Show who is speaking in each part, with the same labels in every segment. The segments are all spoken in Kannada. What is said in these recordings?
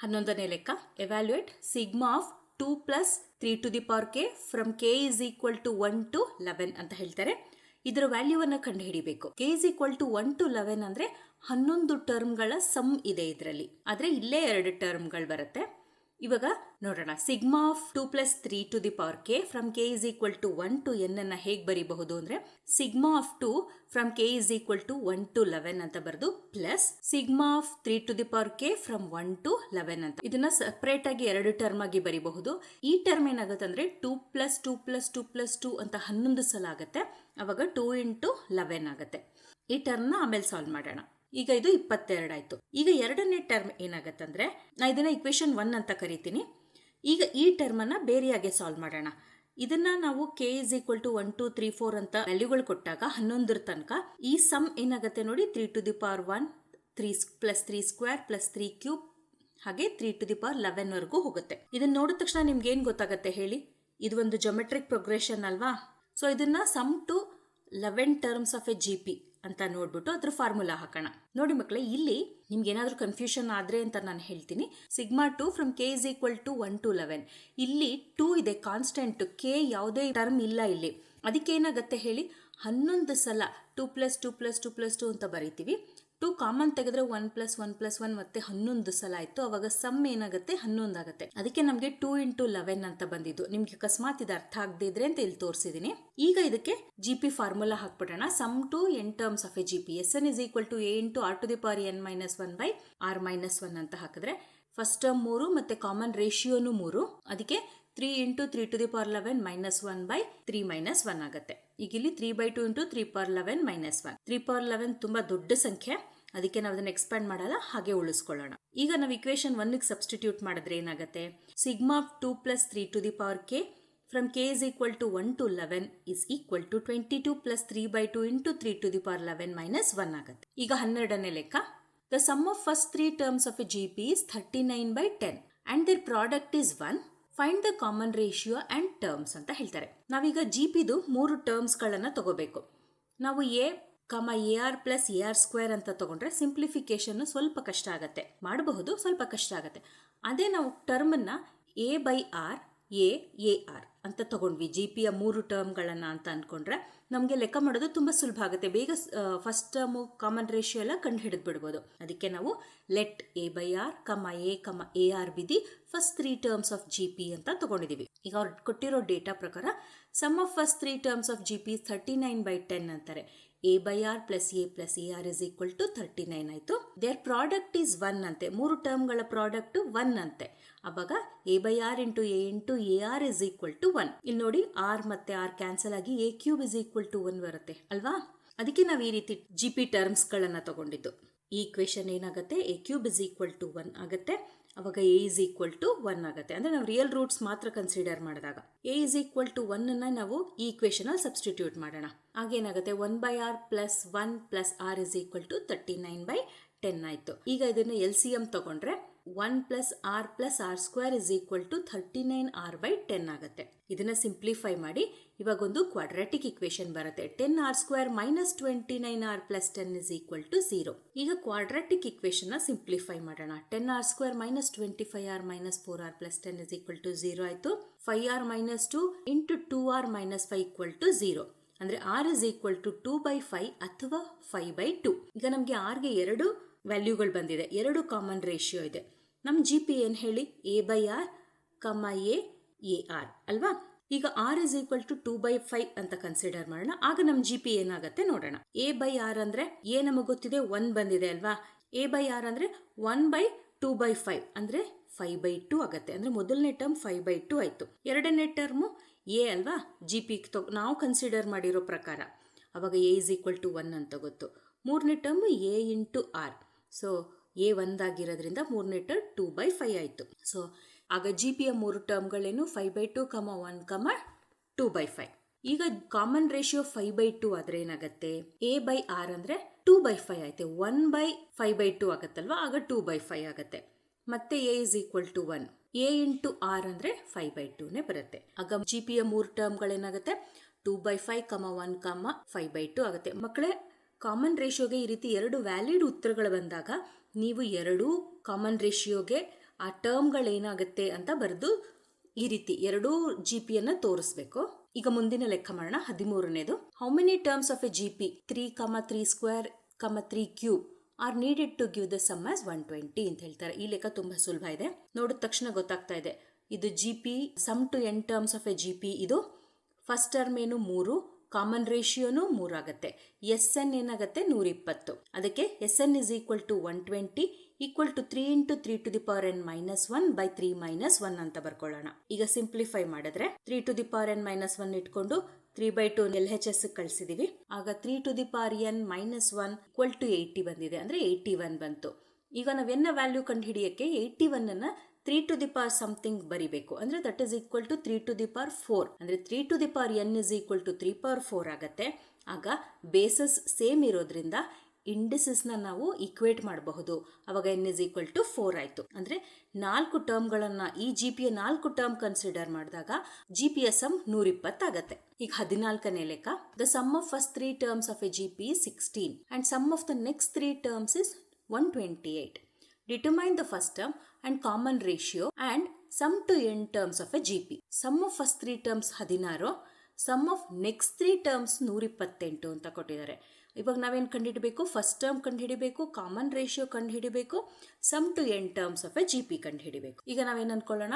Speaker 1: 11ನೇ ಲೆಕ್ಕ. Evaluate sigma of 2 plus 3 to the power k from k is equal to 1 to 11 ಅಂತ ಹೇಳ್ತಾರೆ. ಇದರ ವ್ಯಾಲ್ಯೂವನ್ನು ಕಂಡು ಹಿಡಿಬೇಕು. K is equal to 1 to 11 ಅಂದ್ರೆ 11 ಟರ್ಮ್ಗಳ ಸಮ್ ಇದೆ ಇದರಲ್ಲಿ. ಆದ್ರೆ ಇಲ್ಲೇ 2 ಟರ್ಮ್ಗಳು ಬರುತ್ತೆ. ಇವಾಗ ನೋಡೋಣ. Sigma of 2 plus 3 to the power k from k is equal to 1 to n ಅನ್ನ ಹೇಗೆ ಬರೀಬಹುದು ಅಂದ್ರೆ sigma of 2 from k is equal to 1 to 11 ಅಂತ ಬರೆದು plus sigma of 3 to the power k from 1 to 11 ಅಂತ. ಇದನ್ನ ಸಪರೇಟ್ ಆಗಿ 2 ಟರ್ಮ್ ಆಗಿ ಬರೀಬಹುದು. ಈ ಟರ್ಮ್ ಏನಾಗುತ್ತೆ ಅಂದ್ರೆ 2 ಪ್ಲಸ್ 2 ಪ್ಲಸ್ 2 ಪ್ಲಸ್ 2 ಅಂತ 11 ಸಲ ಆಗುತ್ತೆ. ಅವಾಗ 2 ಇಂಟು 11 ಆಗುತ್ತೆ. ಈ ಟರ್ಮ್ ನ ಆಮೇಲೆ ಸಾಲ್ವ್ ಮಾಡೋಣ. ಈಗ ಇದು 22 ಆಯ್ತು. ಈಗ ಎರಡನೇ ಟರ್ಮ್ ಏನಾಗತ್ತಂದ್ರೆ ನಾ ಇದನ್ನ ಇಕ್ವೇಶನ್ 1 ಅಂತ ಕರಿತೀನಿ. ಈಗ ಈ ಟರ್ಮ್ ಅನ್ನ ಬೇರೆಯಾಗೆ ಸಾಲ್ವ್ ಮಾಡೋಣ. ಇದನ್ನ ನಾವು ಕೆ ಇಸ್ ಈಕ್ವಲ್ ಟು 1 2 3 4 ಅಂತ ವ್ಯಾಲ್ಯೂಗಳು ಕೊಟ್ಟಾಗ 11 ತನಕ ಈ ಸಮ್ ಏನಾಗುತ್ತೆ ನೋಡಿ. 3 to the power 1 3 plus 3 square plus 3 cube ಹಾಗೆ 3 ಟು ದಿ ಪವರ್ 11 ವರೆಗೂ ಹೋಗುತ್ತೆ. ಇದನ್ನ ನೋಡಿದ ತಕ್ಷಣ ನಿಮ್ಗೆ ಏನ್ ಗೊತ್ತಾಗತ್ತೆ ಹೇಳಿ? ಇದು ಒಂದು ಜೊಮೆಟ್ರಿಕ್ ಪ್ರೋಗ್ರೆಷನ್ ಅಲ್ವಾ? ಸೊ ಇದನ್ನ sum to 11 terms of a G P ಅಂತ ನೋಡ್ಬಿಟ್ಟು ಅದ್ರ ಫಾರ್ಮುಲಾ ಹಾಕೋಣ. ನೋಡಿ ಮಕ್ಕಳೇ, ಇಲ್ಲಿ ನಿಮ್ಗೆ ಏನಾದ್ರೂ ಕನ್ಫ್ಯೂಷನ್ ಆದ್ರೆ ಅಂತ ನಾನು ಹೇಳ್ತೀನಿ. Sigma 2 from k is equal to 1 to 11. ಇಲ್ಲಿ 2 ಇದೆ ಕಾನ್ಸ್ಟೆಂಟ್, ಕೆ ಯಾವುದೇ ಟರ್ಮ್ ಇಲ್ಲ ಇಲ್ಲಿ. ಅದಕ್ಕೆ ಏನಾಗುತ್ತೆ ಹೇಳಿ? 11 ಸಲ 2 ಪ್ಲಸ್ 2 ಪ್ಲಸ್ 2 ಪ್ಲಸ್ 2 ಅಂತ ಬರೀತೀವಿ. 2 ಕಾಮನ್ ತೆಗೆದ್ರೆ 1 ಪ್ಲಸ್ 1 ಪ್ಲಸ್ 1 ಮತ್ತೆ 11 ಸಲ ಆಯ್ತು. ಅವಾಗ ಸಮ್ ಏನಾಗುತ್ತೆ? 11 ಆಗುತ್ತೆ. ಅದಕ್ಕೆ ನಮಗೆ 2 ಇಂಟು 11 ಅಂತ ಬಂದಿದ್ದು. ನಿಮ್ಗೆ ಅಕಸ್ಮಾತ್ ಇದು ಅರ್ಥ ಆಗದೆ ಇದ್ರೆ ಅಂತ ಇಲ್ಲಿ ತೋರಿಸಿದೀನಿ. ಈಗ ಇದಕ್ಕೆ ಜಿ ಪಿ ಫಾರ್ಮುಲಾ ಹಾಕ್ಬಿಡೋಣ. Sum to n terms of a G P. S n is equal to a into r to the power n minus 1 by r minus 1 ಅಂತ ಹಾಕಿದ್ರೆ ಫಸ್ಟ್ ಟರ್ಮ್ 3 ಮತ್ತೆ ಕಾಮನ್ ರೇಷಿಯೋನು 3. ಅದಕ್ಕೆ 3 into 3 to the power 11 minus 1 by 3 minus 1 ಆಗುತ್ತೆ. ಈಗ ಇಲ್ಲಿ 3 by 2 into 3 power 11 minus 1. 3 power 11 ತುಂಬಾ ದೊಡ್ಡ ಸಂಖ್ಯೆ, ಅದಕ್ಕೆ ನಾವು ಅದನ್ನ ಎಕ್ಸ್ಪ್ಯಾಂಡ್ ಮಾಡಲ್ಲ, ಹಾಗೆ ಉಳಿಸ್ಕೊಳ್ಳೋಣ. ಈಗ ನಾವು ಇಕ್ವೇಶನ್ 1 ಗೆ ಸಬ್ಸ್ಟಿಟ್ಯೂಟ್ ಮಾಡಿದ್ರೆ ಏನಾಗುತ್ತೆ? Sigma 2 plus 3 to the power k from k is equal to 1 to 11 is equal to 22 plus 3 by 2 into 3 to the power 11 minus 1 ಆಗುತ್ತೆ. ಈಗ 12ನೇ ಲೆಕ್ಕ. The sum of first 3 terms of a G P is 39 by 10 and their product is 1. Find the common ratio and terms ಅಂತ ಹೇಳ್ತಾರೆ. ನಾವೀಗ ಜಿ ಪಿದು 3 ಟರ್ಮ್ಸ್ ಗಳನ್ನ ತಗೋಬೇಕು. ನಾವು a a r plus a r square ಅಂತ ತಗೊಂಡ್ರೆ ಸಿಂಪ್ಲಿಫಿಕೇಶನ್ ಸ್ವಲ್ಪ ಕಷ್ಟ ಆಗತ್ತೆ. ಮಾಡಬಹುದು, ಸ್ವಲ್ಪ ಕಷ್ಟ ಆಗತ್ತೆ. ಅದೇ ನಾವು ಟರ್ಮ್ ಅನ್ನ a by r a r ಅಂತ ತಗೊಂಡ್ವಿ ಜಿ ಪಿಯ 3 ಟರ್ಮ್ಗಳನ್ನ ಅಂತ ಅನ್ಕೊಂಡ್ರೆ ನಮಗೆ ಲೆಕ್ಕ ಮಾಡೋದು ತುಂಬಾ ಸುಲಭ ಆಗುತ್ತೆ. ಬೇಗ ಫಸ್ಟ್ ಟರ್ಮ್ ಕಾಮನ್ ರೇಷಿಯೋ ಎಲ್ಲ ಕಂಡು ಹಿಡಿದು ಬಿಡ್ಬೋದು. ಅದಕ್ಕೆ ನಾವು let a by r a r be the first 3 terms of G P ಅಂತ ತಗೊಂಡಿದೀವಿ. ಈಗ ಅವ್ರು ಕೊಟ್ಟಿರೋ ಡೇಟಾ ಪ್ರಕಾರ sum of first 3 terms of G P 39 by 10 ಅಂತಾರೆ. A by r plus a r is equal to 39 ಆಯ್ತು. ದೇರ್ ಪ್ರಾಡಕ್ಟ್ ಈಸ್ 1 ಅಂತೆ. 3 ಟರ್ಮ್ಗಳ ಪ್ರಾಡಕ್ಟ್ 1 ಅಂತೆ. ಅವಾಗ a by r into a r is equal to 1. ಇಲ್ಲಿ ನೋಡಿ, ಆರ್ ಮತ್ತೆ ಆರ್ ಕ್ಯಾನ್ಸಲ್ ಆಗಿ a cube is equal to 1 ಬರುತ್ತೆ ಅಲ್ವಾ? ಅದಕ್ಕೆ ನಾವು ಈ ರೀತಿ ಜಿ ಪಿ ಟರ್ಮ್ಸ್ ಗಳನ್ನ ತಗೊಂಡಿದ್ದು. ಈ ಇಕ್ವೇಶನ್ ಏನಾಗುತ್ತೆ? A cube is equal to 1 ಆಗುತ್ತೆ. ಅವಾಗ ಎ ಇಸ್ ಈಕ್ವಲ್ ಟು 1 ಆಗುತ್ತೆ. ಅಂದ್ರೆ ನಾವು ರಿಯಲ್ ರೂಟ್ಸ್ ಮಾತ್ರ ಕನ್ಸಿಡರ್ ಮಾಡಿದಾಗ ಎ ಇಸ್ ಈಕ್ವಲ್ ಟು 1 ಅನ್ನ ನಾವು ಈ ಇಕ್ವೇಶನ್ ಅಲ್ಲಿ ಸಬ್ಸ್ಟಿಟ್ಯೂಟ್ ಮಾಡೋಣ. ಆಗೇನಾಗುತ್ತೆ? 1 by r plus 1 plus r is equal to 39 by 10 ಆಯ್ತು. ಈಗ ಇದನ್ನ ಎಲ್ ಸಿ ಎಂ ತಗೊಂಡ್ರೆ 1 plus r square is equal to 39 r by 10 ಆಗುತ್ತೆ. ಇದನ್ನ ಸಿಂಪ್ಲಿಫೈ ಮಾಡಿ ಇವಾಗ ಒಂದು ಕ್ವಾಡ್ರಾಟಿಕ್ ಇಕ್ವೇಶನ್ ಬರುತ್ತೆ. 10 r square minus 29 r plus 10 is equal to 0. ಈಗ ಕ್ವಾಡ್ರಾಟಿಕ್ ಇಕ್ವೇಶನ್ ನ ಸಿಂಪ್ಲಿಫೈ ಮಾಡೋಣ. 10 r square minus 25 r minus 4 r plus 10 is equal to 0 ಆಯ್ತು. 5 r minus 2 into 2 r minus 5 equal to 0. ಅಂದ್ರೆ r is equal to 2 by 5 ಅಥವಾ 5 ಬೈ 2. ಈಗ ನಮ್ಗೆ ಆರ್ಗೆ 2 ವ್ಯಾಲ್ಯೂಗಳು ಬಂದಿದೆ, 2 ಕಾಮನ್ ರೇಷಿಯೋ ಇದೆ. ನಮ್ ಜಿ ಪಿ ಏನ್ ಹೇಳಿ? A by r a r ಅಲ್ವಾ? ಈಗ r is equal to 2 by 5 ಅಂತ ಕನ್ಸಿಡರ್ ಮಾಡೋಣ. ಆಗ ನಮ್ ಜಿ ಪಿ ಏನಾಗುತ್ತೆ ನೋಡೋಣ. ಎ ಬೈ ಆರ್ ಅಂದ್ರೆ ಎ ನಮಗೆ ಗೊತ್ತಿದೆ 1 ಬಂದಿದೆ ಅಲ್ವಾ? ಎ ಬೈ ಆರ್ ಅಂದ್ರೆ 1 ಬೈ 2 ಬೈ 5 ಅಂದ್ರೆ 5 ಬೈ 2 ಆಗುತ್ತೆ. ಅಂದ್ರೆ ಮೊದಲನೇ ಟರ್ಮ್ 5 ಬೈ 2 ಆಯ್ತು. ಎರಡನೇ ಟರ್ಮು ಎ ಅಲ್ವಾ? ಜಿ ಪಿ ನಾವು ಕನ್ಸಿಡರ್ ಮಾಡಿರೋ ಪ್ರಕಾರ ಅವಾಗ ಎ ಇಸ್ ಈಕ್ವಲ್ ಟು 1 ಅಂತ ಗೊತ್ತು. ಮೂರನೇ term a into r. So a 1 ಆಗಿರೋದ್ರಿಂದ ಮೂರನೇ ಟರ್ಮ್ 2 ಬೈ 5 ಆಯ್ತು. ಸೊ ಆಗ ಜಿ ಪಿಯ 3 ಟರ್ಮ್ಗಳೇನು? 5 ಬೈ 2 1 2 ಬೈ 5. ಈಗ ಕಾಮನ್ ರೇಷಿಯೋ 5 ಬೈ 2 ಆದ್ರೆ ಏನಾಗುತ್ತೆ? ಎ ಬೈ ಆರ್ ಅಂದ್ರೆ 2 ಬೈ 5 ಆಯ್ತು. 1 ಬೈ 5 ಬೈ 2 ಆಗತ್ತಲ್ವಾ? ಆಗ 2 ಬೈ 5 ಆಗುತ್ತೆ. ಮತ್ತೆ a is equal to 1. A into r ಅಂದ್ರೆ 5 ಬೈ 2 ಬರುತ್ತೆ. ಆಗ ಜಿ ಪಿಯ 3 ಟರ್ಮ್ಗಳೇನಾಗುತ್ತೆ? 2 ಬೈ 5 1 5 ಬೈ 2 ಆಗುತ್ತೆ. ಮಕ್ಕಳೇ, ಕಾಮನ್ ರೇಷಿಯೋಗೆ ಈ ರೀತಿ 2 ವ್ಯಾಲಿಡ್ ಉತ್ತರಗಳು ಬಂದಾಗ ನೀವು 2 ಕಾಮನ್ ರೇಷಿಯೋಗೆ ಆ ಟರ್ಮ್ಗಳೇನಾಗುತ್ತೆ ಅಂತ ಬರೆದು ಈ ರೀತಿ ಎರಡೂ ಜಿ ಪಿಯನ್ನು ತೋರಿಸ್ಬೇಕು. ಈಗ ಮುಂದಿನ ಲೆಕ್ಕ ಮಾಡೋಣ. 13ನೇದು, how many terms of a G P 3, 3² 3³ are needed to give the sum as 120 ಅಂತ ಹೇಳ್ತಾರೆ. ಈ ಲೆಕ್ಕ ತುಂಬಾ ಸುಲಭ ಇದೆ, ನೋಡಿದ ತಕ್ಷಣ ಗೊತ್ತಾಗ್ತಾ ಇದೆ. ಇದು G P sum to n terms of a G P. ಇದು ಫಸ್ಟ್ ಟರ್ಮ್ ಏನು 3, ಕಾಮನ್ ರೇಷಿಯೋನು 3 ಆಗುತ್ತೆ. ಎಸ್ ಎನ್ ಏನಾಗುತ್ತೆ 120. ಅದಕ್ಕೆ S n is equal to 120 equal to 3 × 3⁻n−1/3 - 1 ಅಂತ ಬರ್ಕೊಳ್ಳೋಣ. ಈಗ ಸಿಂಪ್ಲಿಫೈ ಮಾಡಿದ್ರೆ 3⁻n−1 ಇಟ್ಕೊಂಡು 3/2 LHS ಕಳಿಸಿದೀವಿ. ಆಗ 3⁻n−1 ಈಕ್ವಲ್ ಟು 80 ಬಂದಿದೆ, ಅಂದ್ರೆ 81 ಬಂತು. ಈಗ ನಾವು ಎನ್ನ ವ್ಯಾಲ್ಯೂ ಕಂಡು ಹಿಡಿಯಕ್ಕೆ 81 ಅನ್ನ 3 ಸಮಥಿಂಗ್ ಬರಿಬೇಕು. ಅಂದ್ರೆ ದಟ್ ಇಸ್ ಈಕ್ವಲ್ ಟು 3⁴. ಅಂದ್ರೆ 3n ಇಸ್ ಈಕ್ವಲ್ ಟು 3⁴ ಆಗತ್ತೆ. ಆಗ ಬೇಸಸ್ ಸೇಮ್ ಇರೋದ್ರಿಂದ ಇಂಡಿಸಸ್ ನಾವು ಈಕ್ವೇಟ್ ಮಾಡಬಹುದು. ಅವಾಗ n ಇಸ್ ಈಕ್ವಲ್ ಟು 4 ಆಯ್ತು. ಅಂದ್ರೆ 4 ಟರ್ಮ್ಗಳನ್ನ ಈ ಜಿ ಪಿಯ 4 ಟರ್ಮ್ ಕನ್ಸಿಡರ್ ಮಾಡಿದಾಗ ಜಿ ಪಿಯ ಸಮ್ 120 ಆಗತ್ತೆ. ಈಗ 14ನೇ ಲೆಕ್ಕ, the sum of first 3 terms of a G P 16 and sum of the next 3 terms is 128. Determine the first term and common ratio and sum to n terms of a GP. Sum of first 3 terms 16, sum of next 3 terms 128 ಅಂತ ಕೊಟ್ಟಿದ್ದಾರೆ. ಇವಾಗ ನಾವೇನು ಕಂಡುಹಿಡಬೇಕು? ಫಸ್ಟ್ ಟರ್ಮ್ ಕಂಡುಹಿಡಬೇಕು, ಕಾಮನ್ ರೇಷಿಯೋ ಕಂಡುಹಿಡಬೇಕು, sum to n terms of a G P ಕಂಡುಹಿಡಬೇಕು. ಈಗ ನಾವೇನು ಅನ್ಕೊಳ್ಳೋಣ,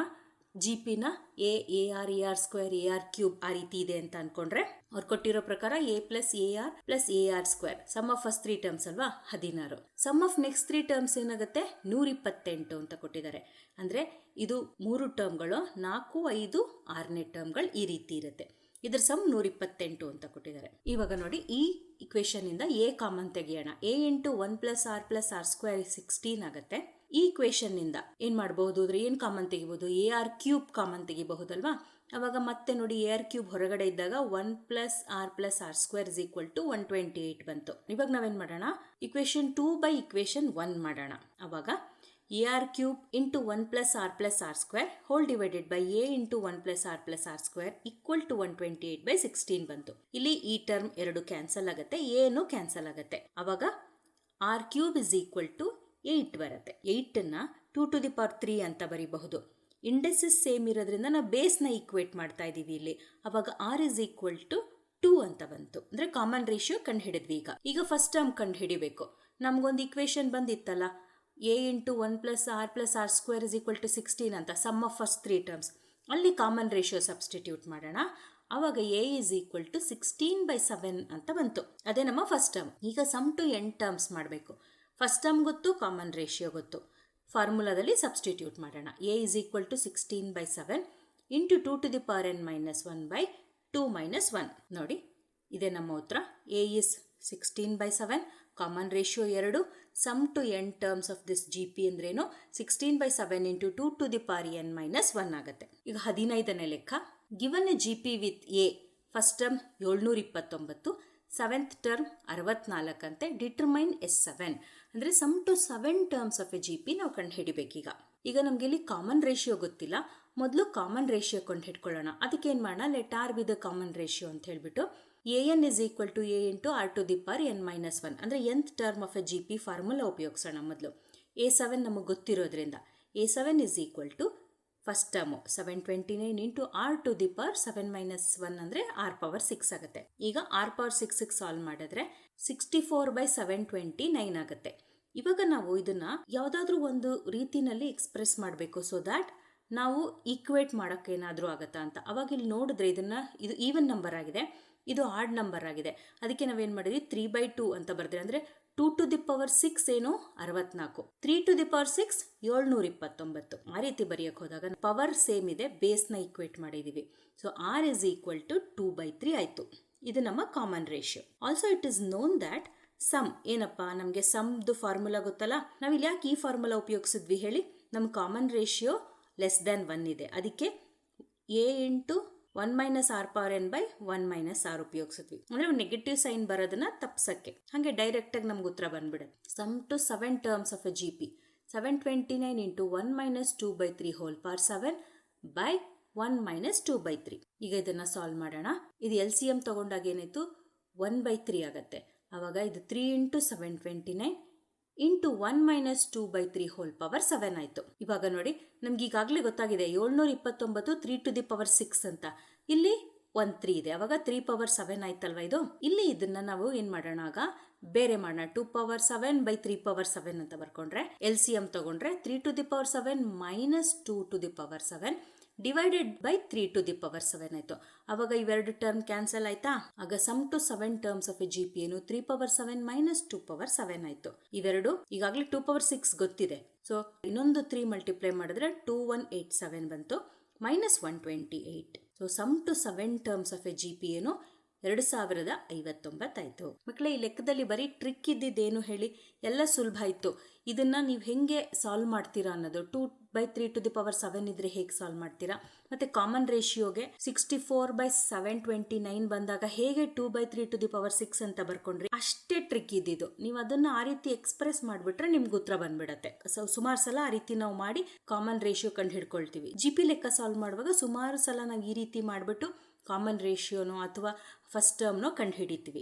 Speaker 1: ಜಿ ಪಿನ AR AR² ಆ ರೀತಿ ಇದೆ ಅಂತ ಅನ್ಕೊಂಡ್ರೆ ಅವ್ರು ಕೊಟ್ಟಿರೋ ಪ್ರಕಾರ A + AR + AR². Sum of first 3 terms ಅಲ್ವಾ 16. ಸಮ್ ಆಫ್ ನೆಕ್ಸ್ಟ್ 3 ಟರ್ಮ್ಸ್ ಏನಾಗುತ್ತೆ 128 ಅಂತ ಕೊಟ್ಟಿದ್ದಾರೆ. ಅಂದ್ರೆ ಇದು 3 ಟರ್ಮ್ಗಳು 4, 5, 6ನೇ ಟರ್ಮ್ಗಳು ಈ ರೀತಿ ಇರುತ್ತೆ. ಇದ್ರ ಸಮ್ 128 ಅಂತ ಕೊಟ್ಟಿದ್ದಾರೆ. ಇವಾಗ ನೋಡಿ, ಈ ಇಕ್ವೇಶನ್ ಇಂದ A common ತೆಗೆಯೋಣ. A × 1 + r + r² 16 ಆಗುತ್ತೆ. ಈ ಇಕ್ವೇಶನ್ ನಿಂದ ಏನ್ ಮಾಡಬಹುದು ಅಂದ್ರೆ ಏನ್ ಕಾಮನ್ ತೆಗಿಬಹುದು? AR³ common ತೆಗಿಬಹುದಲ್ವಾ? ಅವಾಗ ಮತ್ತೆ ನೋಡಿ, AR³ ಹೊರಗಡೆ ಇದ್ದಾಗ 1 + r + r² = 128 ಬಂತು. ಇವಾಗ ನಾವೇನ್ ಮಾಡೋಣ, ಇಕ್ವೇಶನ್ 2 ಬೈ ಇಕ್ವೇಶನ್ 1 ಮಾಡೋಣ. ಅವಾಗ AR³ × 1 + r + r² whole divided by A × 1 + r + r² = 128/16 ಬಂತು. ಇಲ್ಲಿ ಈ ಟರ್ಮ್ 2 ಕ್ಯಾನ್ಸಲ್ ಆಗುತ್ತೆ, ಏನು ಕ್ಯಾನ್ಸಲ್ ಆಗುತ್ತೆ. ಅವಾಗ r³ = 8 ಬರುತ್ತೆ. 8ನ್ನ 2⁻³ ಅಂತ ಬರೀಬಹುದು. ಇಂಡೆಕ್ಸಸ್ ಸೇಮ್ ಇರೋದ್ರಿಂದ ನಾವು ಬೇಸ್ನ ಈಕ್ವೇಟ್ ಮಾಡ್ತಾ ಇದೀವಿ ಇಲ್ಲಿ. ಅವಾಗ r = 2 ಅಂತ ಬಂತು. ಅಂದ್ರೆ ಕಾಮನ್ ರೇಷಿಯೋ ಕಂಡು ಹಿಡಿದ್ವಿ. ಈಗ ಫಸ್ಟ್ ಟರ್ಮ್ ಕಂಡು ಹಿಡಿಬೇಕು. ನಮ್ಗೊಂದು ಇಕ್ವೇಶನ್ ಬಂದಿತ್ತಲ್ಲ, A × 1 + r + r² = 16 ಅಂತ, ಸಮ್ ಆಫ್ ಫಸ್ಟ್ 3 ಟರ್ಮ್ಸ್. ಅಲ್ಲಿ ಕಾಮನ್ ರೇಷಿಯೋ ಸಬ್ಸ್ಟಿಟ್ಯೂಟ್ ಮಾಡೋಣ. ಅವಾಗ A = 16/7 ಅಂತ ಬಂತು. ಅದೇ ನಮ್ಮ ಫಸ್ಟ್ ಟರ್ಮ್. ಈಗ ಸಮ್ ಟು n ಟರ್ಮ್ಸ್ ಮಾಡಬೇಕು. ಫಸ್ಟ್ ಟರ್ಮ್ ಗೊತ್ತು, ಕಾಮನ್ ರೇಷಿಯೋ ಗೊತ್ತು. ಫಾರ್ಮುಲಾದಲ್ಲಿ ಸಬ್ಸ್ಟಿಟ್ಯೂಟ್ ಮಾಡೋಣ. A = 16/7 × 2⁻n−1/2 - 1. ನೋಡಿ, ಇದೇ ನಮ್ಮ ಉತ್ತರ. A is 16/7, common ratio 2, sum to n terms of this G P ಅಂದ್ರೇನು 16/7 × 2⁻n−1 ಆಗುತ್ತೆ. ಈಗ 15ನೇ ಲೆಕ್ಕ, given a G P with A first term 729, seventh term 64 ಅಂತೆ. ಡಿಟರ್ಮೈನ್ S7 ಅಂದ್ರೆ sum to 7 terms of a G P ನಾವು ಕಂಡು ಹಿಡಿಬೇಕೀಗ. ಈಗ ನಮ್ಗೆ ಇಲ್ಲಿ ಕಾಮನ್ ರೇಷಿಯೋ ಗೊತ್ತಿಲ್ಲ, ಮೊದಲು ಕಾಮನ್ ರೇಷಿಯೋ ಕಂಡು ಹಿಡ್ಕೊಳ್ಳೋಣ. ಅದಕ್ಕೆ ಏನ್ ಮಾಡೋಣ, let r be the common ratio ಅಂತ ಹೇಳ್ಬಿಟ್ಟು AN = A × r⁻n−1 ಅಂದ್ರೆ nth term of a G P formula ಉಪಯೋಗಿಸೋಣ. ಮೊದಲು A7 ನಮಗೆ ಗೊತ್ತಿರೋದ್ರಿಂದ A7 = ಫಸ್ಟ್ ಟರ್ಮು 729 × r⁻7−1 ಅಂದ್ರೆ r⁻6 ಆಗುತ್ತೆ. ಈಗ r⁻6 ಸಾಲ್ವ್ ಮಾಡಿದ್ರೆ 64/729 ಆಗುತ್ತೆ. ಇವಾಗ ನಾವು ಇದನ್ನ ಯಾವ್ದಾದ್ರೂ ಒಂದು ರೀತಿನಲ್ಲಿ ಎಕ್ಸ್ಪ್ರೆಸ್ ಮಾಡಬೇಕು, ಸೊ ದ್ಯಾಟ್ ನಾವು ಈಕ್ವೇಟ್ ಮಾಡೋಕೆ ಏನಾದ್ರೂ ಆಗತ್ತಾ ಅಂತ. ಅವಾಗ ಇಲ್ಲಿ ನೋಡಿದ್ರೆ ಇದು ಈವನ್ ನಂಬರ್ ಆಗಿದೆ, ಇದು ಆಡ್ ನಂಬರ್ ಆಗಿದೆ. ಅದಕ್ಕೆ ನಾವೇನ್ ಮಾಡಿದ್ವಿ 3/2 ಅಂತ ಬರೆದ್ರೆ, ಅಂದ್ರೆ 2⁻6 ಏನು 64, 3⁻6 729. ಆ ರೀತಿ ಬರೆಯಕ್ಕೆ ಹೋದಾಗ ಪವರ್ ಸೇಮ್ ಇದೆ, ಬೇಸ್ನ ಈಕ್ವೇಟ್ ಮಾಡಿದೀವಿ. ಸೊ r = 2/3 ಆಯ್ತು. ಇದು ನಮ್ಮ common ratio. Also it is known that sum ಏನಪ್ಪಾ, ನಮಗೆ ಸಮ್ದು ಫಾರ್ಮುಲಾ ಗೊತ್ತಲ್ಲ. ನಾವಿಲ್ಲಿ ಯಾಕೆ ಈ ಫಾರ್ಮುಲಾ ಉಪಯೋಗಿಸಿದ್ವಿ ಹೇಳಿ? ನಮ್ಮ ಕಾಮನ್ ರೇಷಿಯೋ <<1 ಇದೆ, ಅದಕ್ಕೆ A × 1 - r⁻n/1 - r ಉಪಯೋಗಿಸಿದ್ವಿ. ಅಂದ್ರೆ ನೆಗೆಟಿವ್ ಸೈನ್ ಬರೋದನ್ನ ತಪ್ಸಕ್ಕೆ. ಹಾಗೆ ಡೈರೆಕ್ಟ್ ಆಗಿ ನಮ್ಗೆ ಉತ್ತರ ಬಂದ್ಬಿಡುತ್ತೆ. Sum to 7 terms of a G P 729 × 1 - 2/3 whole power 7 by 1 - 2/3. ಈಗ ಇದನ್ನ ಸಾಲ್ವ್ ಮಾಡೋಣ. ಇದು LCM ತಗೊಂಡಾಗ ಏನಾಯ್ತು 1/3 ಆಗತ್ತೆ. ಅವಾಗ ಇದು 3 × 729 ಇಂಟು 1 - 2/3 ಆಯಿತು. ಇವಾಗ ನೋಡಿ ನಮ್ಗೆ ಈಗಾಗಲೇ ಗೊತ್ತಾಗಿದೆ 729 3⁻6 ಅಂತ. ಇಲ್ಲಿ 3 ಇದೆ, ಅವಾಗ 3/7 ಆಯ್ತಲ್ವ ಇದು. ಇಲ್ಲಿ ಇದನ್ನ ನಾವು ಏನ್ ಮಾಡೋಣ, ಆಗ ಬೇರೆ ಮಾಡೋಣ. 2/7/3/7 ಅಂತ ಬರ್ಕೊಂಡ್ರೆ LCM ತಗೊಂಡ್ರೆ 3⁻7 - 2⁻7 ಡಿವೈಡೆಡ್ ಬೈ 3⁻7 ಆಯ್ತು. ಅವಾಗ ಇವೆರಡು ಟರ್ಮ್ ಕ್ಯಾನ್ಸಲ್ ಆಯ್ತಾ. ಆಗ sum to 7 terms of a GP ಏನು 3/7 - 2/7 ಆಯ್ತು. ಇವೆರಡು ಈಗಾಗಲೇ 2/6 ಗೊತ್ತಿದೆ. ಸೊ ಇನ್ನೊಂದು 3 ಮಲ್ಟಿಪ್ಲೈ ಮಾಡಿದ್ರೆ 2187 ಬಂತು, -128. So sum to 7 terms of a GP ಏನು 2059 ಆಯ್ತು. ಮಕ್ಕಳೇ, ಈ ಲೆಕ್ಕದಲ್ಲಿ ಬರೀ ಟ್ರಿಕ್ ಇದ್ದಿದ್ದೇನು ಹೇಳಿ, ಎಲ್ಲ ಸುಲಭ ಆಯ್ತು. ಇದನ್ನ ನೀವು ಹೆಂಗೆ ಸಾಲ್ವ್ ಮಾಡ್ತೀರಾ ಅನ್ನೋದು, 2/3⁻7 ಇದ್ರೆ ಹೇಗೆ ಸಾಲ್ವ್ ಮಾಡ್ತೀರಾ, ಮತ್ತೆ ಕಾಮನ್ ರೇಷಿಯೋಗೆ 64/729 ಬಂದಾಗ ಹೇಗೆ 2/3⁻6 ಅಂತ ಬರ್ಕೊಂಡ್ರಿ, ಅಷ್ಟೇ ಟ್ರಿಕ್ ಇದ್ದಿದ್ದು. ನೀವು ಅದನ್ನ ಆ ರೀತಿ ಎಕ್ಸ್ಪ್ರೆಸ್ ಮಾಡ್ಬಿಟ್ರೆ ನಿಮ್ಗೆ ಉತ್ತರ ಬಂದ್ಬಿಡತ್ತೆ. ಸುಮಾರು ಸಲ ಆ ರೀತಿ ನಾವು ಮಾಡಿ ಕಾಮನ್ ರೇಷಿಯೋ ಕಂಡು ಹಿಡ್ಕೊಳ್ತೀವಿ. GP ಲೆಕ್ಕ ಸಾಲ್ವ್ ಮಾಡುವಾಗ ಸುಮಾರು ಸಲ ನಾವು ಈ ರೀತಿ ಮಾಡ್ಬಿಟ್ಟು ಕಾಮನ್ ರೇಷಿಯೋನೋ ಅಥವಾ ಫಸ್ಟ್ ಟರ್ಮ್ನೋ ಕಂಡು ಹಿಡಿತೀವಿ.